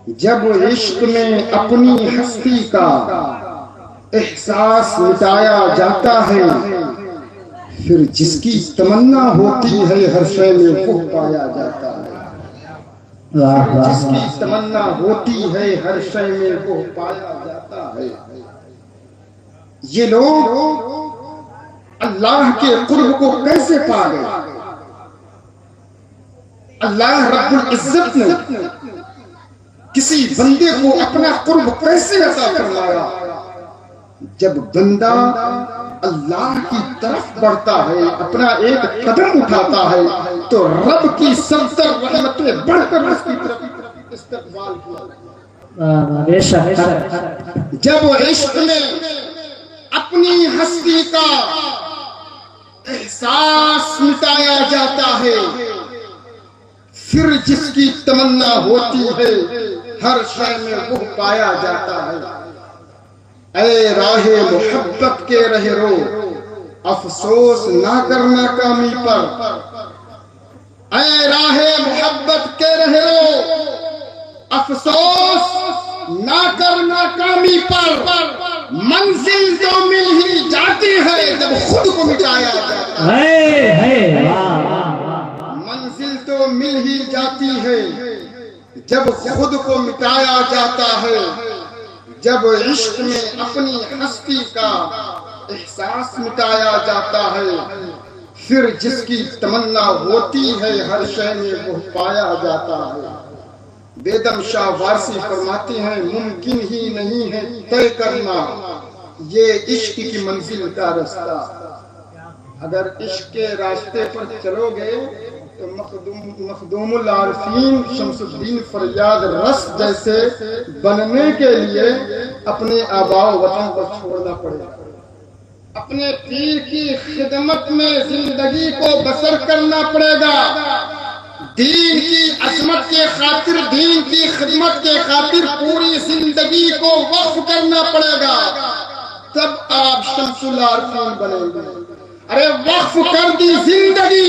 جب عشق میں اپنی ہستی کا احساس مٹایا جاتا ہے، پھر جس کی تمنا ہوتی ہے ہر شے میں وہ پایا جاتا ہے۔ جس کی تمنا ہوتی ہے ہر شے میں وہ پایا جاتا ہے۔ یہ لوگ اللہ کے قرب کو کیسے پا گئے؟ اللہ رب العزت نے کسی بندے کو اپنا قرب کیسے عطا فرمایا؟ جب بندہ اللہ کی طرف بڑھتا ہے، اپنا ایک قدم اٹھاتا ہے، تو رب کی 70 رحمتیں بڑھ کر اس کی طرف استقبال کیا۔ جب عشق میں اپنی ہستی کا احساس مٹایا جاتا ہے، پھر جس کی تمنا ہوتی ہے ہر شے میں وہ پایا جاتا ہے۔ اے راہ محبت کے رہرو، افسوس نہ کر ناکامی پر۔ اے راہ محبت کے رہرو، افسوس نہ کر ناکامی پر۔ منزل تو مل ہی جاتی ہے جب خود کو مٹایا جاتا ہے۔ منزل تو مل ہی جاتی ہے جب خود کو مٹایا جاتا ہے۔ جب عشق میں اپنی ہستی کا احساس مٹایا جاتا ہے، پھر جس کی تمنا ہوتی ہے ہر شے میں وہ پایا جاتا ہے۔ بیدم شاہ وارسی فرماتے ہیں، ممکن ہی نہیں ہے طے کرنا یہ عشق کی منزل کا رستہ۔ اگر عشق کے راستے پر چلو گے تو مخدوم العارفین شمس الدین فریاد رس جیسے بننے کے لیے اپنے آباء و وطن کو چھوڑنا پڑے گا، اپنے پیر کی خدمت میں زندگی کو بسر کرنا پڑے گا، دین کی عظمت کے خاطر، دین کی خدمت کے خاطر پوری زندگی کو وقف کرنا پڑے گا، تب آپ شمس العارفین بنیں گے۔ ارے وقف کر دی زندگی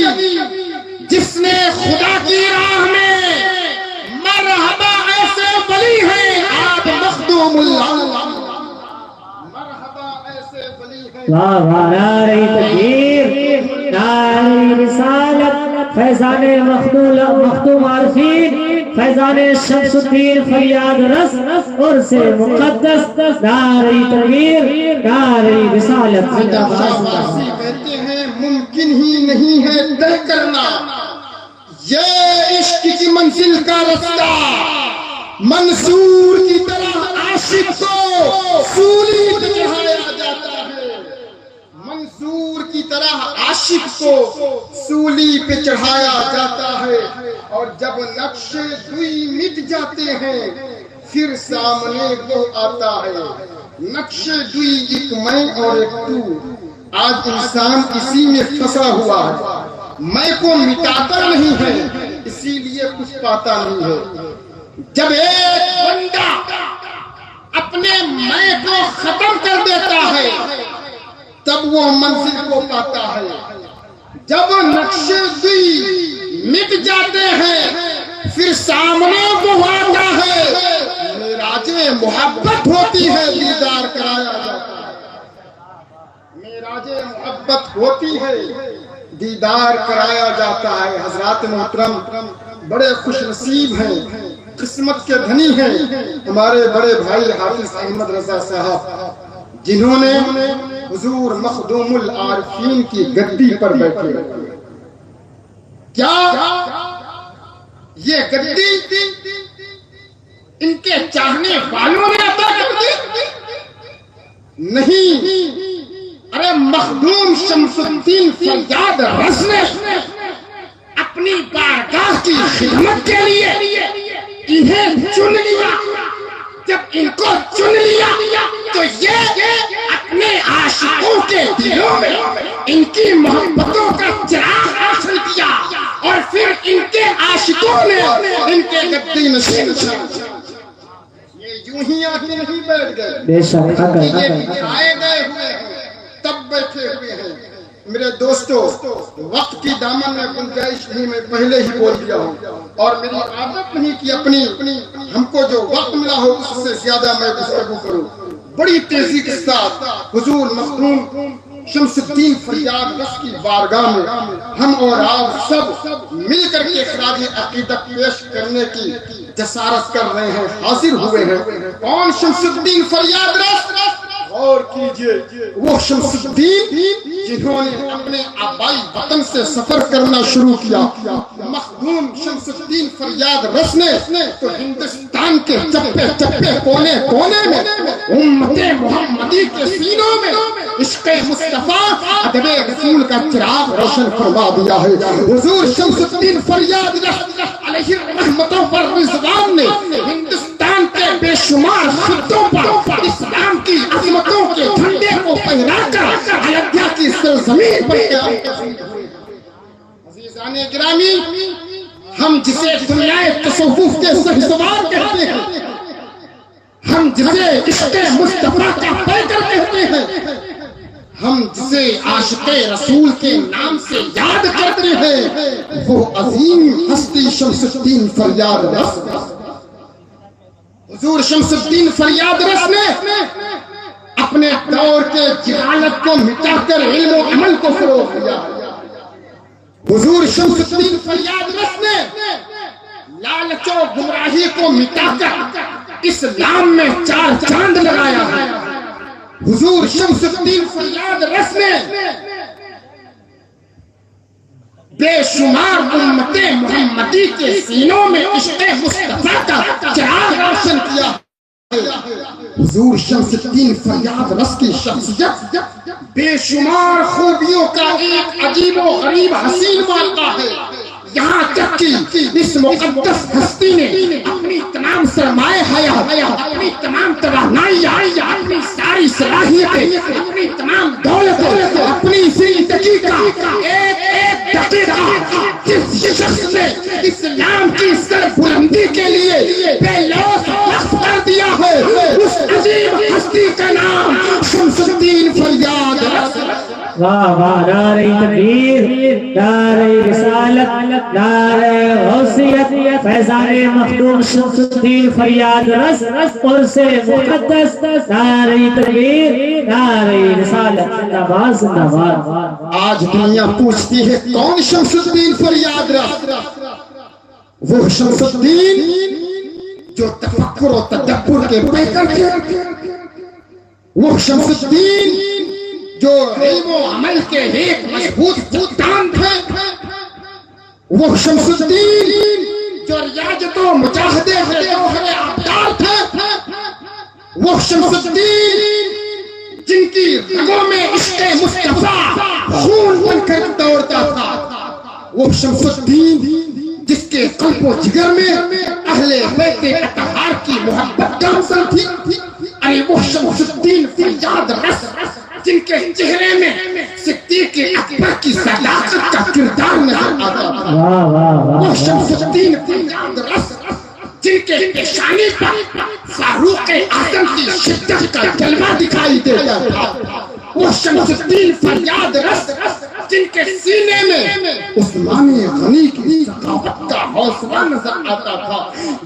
جس نے خدا کی راہ میں، مرحبا ایسے ولی ہیں آپ مخدوم اللہ، مرحبا ایسے ولی ہیں۔ واہ واہ، نعرہ تکبیر، نعرہ رسالت، فیضان مخدوم عارفین، فیضان شمس الدین فریاد رس اور سے مقدس، نعرہ تکبیر، نعرہ رسالت۔ کہتے ہیں ممکن ہی نہیں ہے طے کرنا یہ عشق کی منزل کا رستہ۔ منصور کی طرح عاشق کو سولی پہ چڑھایا جاتا ہے، منصور کی طرح عاشق کو سولی پہ چڑھایا جاتا ہے، اور جب نقش دوئی مٹ جاتے ہیں پھر سامنے وہ آتا ہے۔ نقش دوئی ایک میں اور ایک تو، آج انسان اسی میں پھنسا ہوا ہے، میں کو مٹاتا نہیں ہے اسی لیے کچھ پاتا نہیں ہے۔ جب ایک بندہ اپنے میں کو ختم کر دیتا ہے تب وہ منزل کو پاتا ہے۔ جب نقش دوئی مٹ جاتے ہیں پھر سامنے وہ آتا ہے، معراج محبت ہوتی ہے، دیدار کرایا جاتا ہے، معراج محبت ہوتی ہے، دیدار کرایا جاتا ہے۔ حضرات محترم بڑے خوش نصیب ہیں، قسمت کے دھنی ہیں ہمارے بڑے بھائی حافظ احمد رضا صاحب، جنہوں نے حضور مخدوم العارفین کی گدی پر بیٹھے۔ کیا یہ گدی ان کے چاہنے والوں نے عطا کر دی؟ نہیں، ارے مخدوم شمس الدین فریاد رس نے اپنی بارگاہ کی خدمت کے لیے انہیں چن لیا۔ جب ان کو چن لیا تو یہ اپنے عاشقوں کے دلوں میں ان کی محبتوں کا چراغ روشن کیا، اور پھر ان کے عاشقوں نے ان کے گدی نشین کیا۔ یہ یوں ہی آ کے نہیں بیٹھ گئے، یہ آئے گئے ہوئے ہیں تب بیٹھے ہوئے ہیں۔ میرے دوستو وقت کی دامن میں گنجائش نہیں، میں پہلے ہی بول دیا ہوں، اور میری عادت نہیں کہ اپنی ہم کو جو وقت ملا ہو اس سے زیادہ میں گفتگو کروں۔ بڑی تیزی کے ساتھ حضور مخدوم شمس الدین فریاد رس کی بارگاہ میں ہم اور آپ سب مل کر کے خراج عقیدت پیش کرنے کی جسارت کر رہے ہیں، حاضر ہوئے ہیں۔ کون شمس الدین فریاد رس؟ غور کیجئے، وہ شمس الدین جنہوں نے اپنے آبائی وطن سے سفر کرنا شروع کیا۔ مخدوم شمس الدین فریاد رس نے تو ہندوستان کے چپے چپے کونے کونے میں امت محمدی کے سینوں میں عشق مصطفیٰ ادب رسول کا چراغ روشن فرما دیا ہے۔ حضور شمس الدین فریاد رس علیہ الرحمتوں پر رضوان نے ہندوستان کے بے شمار خطوں پر اسلام کی عظمتوں کے جھنڈے کو پھہرا کر ایودھیا کی سرزمین پر قیام۔ عزیزان گرامی، ہم جسے دنیائے تصوف کے شہسوار کہتے ہیں، ہم جسے عشق مصطفیٰ کا پیکر کہتے ہیں، ہم جسے عاشق رسول کے نام سے یاد کرتے ہیں، وہ عظیم ہستی شمس الدین فریاد رس۔ حضور شمس الدین فریاد رس نے اپنے دور کے جہالت کو مٹا کر علم و عمل کو فروغ دیا۔ حضور شمس الدین فریاد رس نے لالچ و گمراہی کو مٹا کر اسلام میں چار چاند لگایا ہے۔ حضور شمس الدین فریاد رس نے بے شمار امت محمدی کے سینوں میں عشق مصطفیٰ کا چراغ روشن کیا۔ حضور شمس الدین فریاد رس کی شخصیت بے شمار خوبیوں کا ایک عجیب و غریب حسین واقعہ ہے، یہاں تک کہ اس مقدس ہستی نے اپنی تمام سرمایہ حیات، اپنی تمام توانائیاں، اپنی ساری صلاحیتیں، اپنی تمام دولت، اپنی زندگی کا ایک ایک دقیقہ جس شخص نے اسلام کی سر بلندی کے لیے بے لوث وقف کر دیا ہے، اس عظیم ہستی کا نام شمس الدین فریاد رس۔ واہ واہ، نعرہ تکبیر، نعرہ رسالت، نعرہ غوثیت، فیضان مخدوم شمس الدین فریاد رس، عرس مقدس، نعرہ تکبیر، نعرہ رسالت، زندہ باد زندہ باد۔ آج دنیا پوچھتی ہے کون شمس الدین فریاد رس؟ وہ شمس الدین جو تفکر و تدبر کے پیکر تھے، وہ شمس الدین جو علم و عمل کے ایک مضبوط ستون تھے، وہ شمس الدین جو ریاضت و مجاہدے کے جوہر آبدار تھے، وہ شمس الدین جن کی رگوں میں عشق مصطفیٰ خون بن کر دوڑتا تھا، وہ شمس الدین جس کے قلب و جگر میں اہل بیت اطہار کی محبت کا اثر تھی، ارے وہ شمس الدین فریاد رس جن کے چہرے میں صدیق اکبر کی صداقت کا کردار نظر آتا تھا، وہ شمس الدین فریاد رس جن کے پیشانی پر فاروق اعظم کی شدت کا جلوہ دکھائی دیتا تھا، وہ شمس الدین فریاد رس جن کے سینے میں عثمان غنی کی ثقافت کا حوصلہ نظر آتا تھا،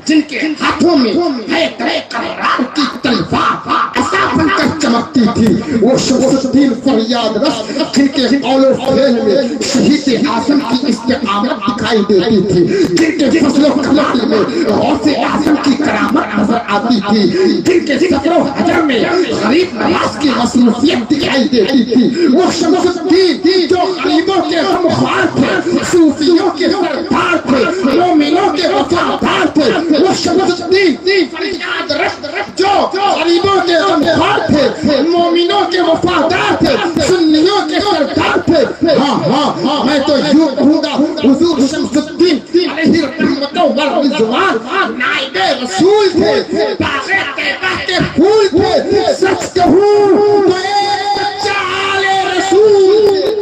جن کے ہاتھوں میں حیدر قرار کی تلوار عصا بن کر چمکتی تھی، وہ شمس الدین فریاد رس جن کے قول و فعل میں شہید اعظم کی استقامت دکھائی دیتی تھی، جن کے فضل و کمال میں غوث اعظم کی کرامت نظر آتی تھی، جن کے سفر و حجر میں غریب نواز کی مصروفیت دکھائی دیتی تھی، وہ شمس الدین جو غریبوں کے غمخوار تھے، صوفیوں کے سردار تھے، مومنوں کے وفادار تھے، وہ شمس الدین فریاد رس جو غریبوں کے غمخوار تھے، مومنوں کے وفادار تھے، سنیوں کے سردار تھے۔ ہاں میں تو یوں کہوں گا حضور شمس الدین علیہ الرحمت والرضوان نائب رسول تھے، باغ طیبہ کے پھول تھے، سچ کہوں تو ایک بچہ آل رسول۔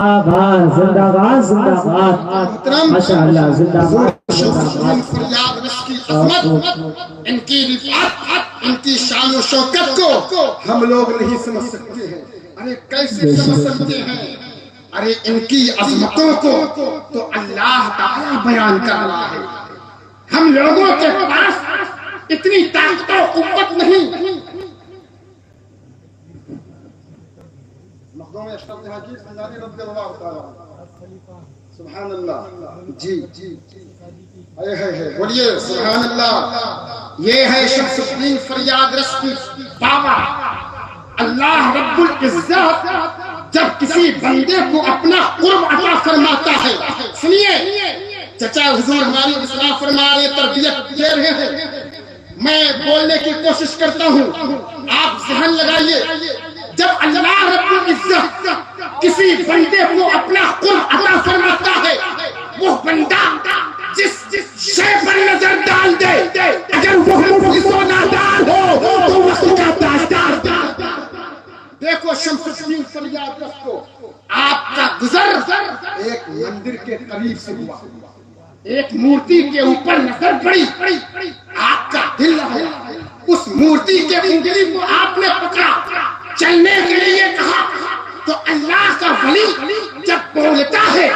آباد زندہ باد زندہ باد، ماشاءاللہ زندہ باد زندہ باد۔ فریاد رس کی عظمت، ان کی رفعت، ان کی شان و شوکت کو ہم لوگ نہیں سمجھ سکتے ہیں، ارے کیسے سمجھ سکتے ہیں؟ ارے ان کی عظمتوں کو تو اللہ تعالیٰ بیان کر رہا ہے. ہم لوگوں کے پاس اتنی طاقت و قوت نہیں. سبحان اللہ. جی بولیے سبحان اللہ. یہ ہے شمس الدین فریاد رس کی پاور. اللہ رب العزت جب کسی بندے کو اپنا قرب عطا فرماتا ہے. سنیے چچا حضور ہماری اصلاح فرما رہے, تربیت دے رہے ہیں, میں بولنے کی کوشش کرتا ہوں, آپ ذہن لگائیے. جب اللہ رب العزت کسی بندے کو اپنا قرب عطا فرماتا ہے, وہ بندہ جس شے پر نظر ڈال دے, اگر وہ مفلس و نادان ہو تو اس کا تاجدار. دیکھو شمس الدین فریاد رس کو آپ کا گزر ایک مندر کے قریب سے ہوا, ایک مورتی کے اوپر نظر پڑی, آپ کا دل ہے, اس مورتی کے انگلی کو آپ نے پکڑا, چلنے کے لیے کہا, تو اللہ کا ولی جب بولتا ہے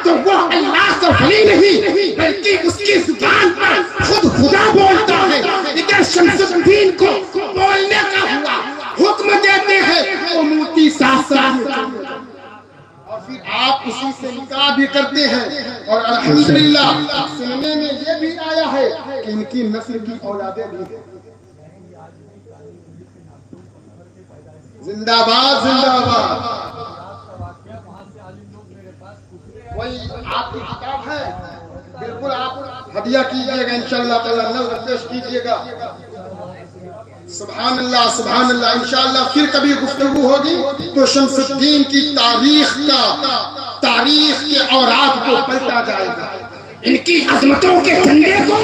تو وہ اللہ کا ولی نہیں بلکہ اس کی زبان پر خود خدا بولتا ہے. ادھر شمس الدین کو بولنے کا ہوا, حکم دیتے ہیں وہ مورتی ساتھ ساتھ, اور پھر آپ اسی سے نکاح بھی کرتے ہیں. اور الحمدللہ سننے میں یہ بھی آیا ہے کہ ان کی نسل کی اولادیں بھی ہیں. زندہ باد زندہ باد. وہی آپ کی کتاب ہے, بالکل آپ ہدیہ کیجیے گا انشاءاللہ تعالی, نظر پیش کیجیے گا. سبحان اللہ سبحان اللہ. انشاءاللہ پھر کبھی گفتگو ہوگی تو شمس الدین کی تاریخ کے اوراق کو پلٹا جائے گا. ان کی عظمتوں کے جھنڈے کو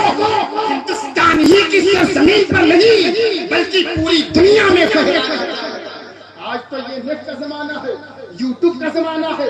ہندوستان ہی کی سرزمین پر نہیں بلکہ پوری دنیا میں پھیلایا جائے گا. آج تو یہ نیٹ کا زمانہ ہے, یوٹیوب کا زمانہ ہے.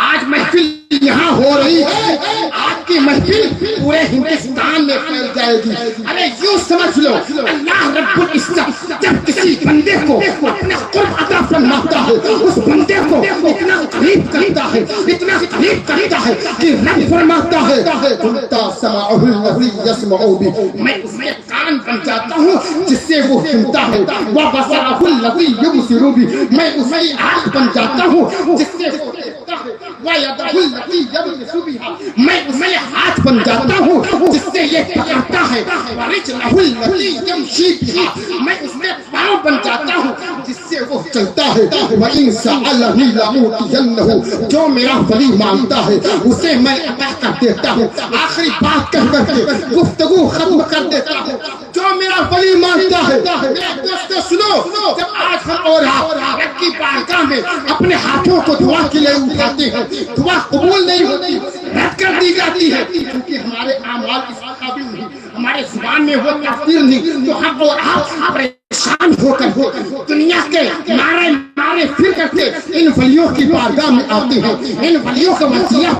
آج محفل یہاں ہو رہی ہے, آپ کی محفل پورے ہندوستان میں پھیل جائے گی. ارے یوں سمجھ لو, اللہ رب العزت جب کسی بندے کو اپنا قرب عطا فرماتا ہے, اس بندے کو اتنا قریب کرتا ہے, اتنا قریب کرتا ہے کہ رب فرماتا ہے انتا سمعہ الذی یسمع بہ, میں اس کے کان بن جاتا ہوں جس سے وہ سنتا ہے. وبصرہ الذی یبصر بہ, میں اس کی آنکھ بن جاتا ہوں جس سے وہ دیکھتا ہے. ویدہ الذی یبطش بہا, میں اس کے ہاتھ بن جاتا ہوں جس سے یہ پکڑتا ہے. ورجلہ الذی یمشی بہا, میں اس کے پاؤں بن جاتا ہوں جس سے وہ چلتا ہے. وَإِن سَأَلَنِي لَأُعْطِيَنَّهُ, جو میرا ولی مانگتا ہے اسے میں عطا کر دیتا ہوں. آخری بات کہہ کر کے گفتگو ختم کر دیتا ہوں. جو میرا ولی مانگتا ہے, میرے دوستو سنو, جب آج ہم اور آپ رب کی بارگاہ میں اپنے ہاتھوں کو دعا کے لیے اٹھاتے ہیں, دعا قبول نہیں ہوتی, رد کر دی جاتی ہے, کیونکہ ہمارے اعمال اس قابل نہیں, ہمارے زبان میں وہ تاثیر نہیں. تو ہم اور آپ پریشان ہو کر دنیا کے مارے پھر کرتے ان ولیوں کی بارگاہ میں آتے ہیں, ان ولیوں کا وسیلہ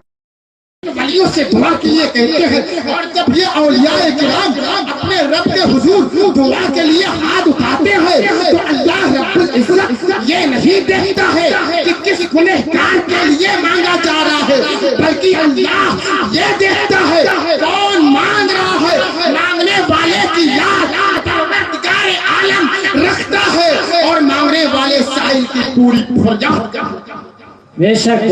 ولیوں سے دعا کے لیے کہتے ہیں. اور جب یہ اولیاء کرام اپنے رب کے حضور دعا کے لیے ہاتھ اٹھاتے ہیں تو اللہ رب العزت یہ نہیں دیکھتا ہے کہ کس گنہگار کے لیے مانگا جا رہا ہے, بلکہ اللہ یہ دیکھتا ہے کون مانگ رہا ہے. مانگنے والے کی یاد پروردگار عالم رکھتا ہے اور مانگنے والے سائل کی پوری فریاد. بے شک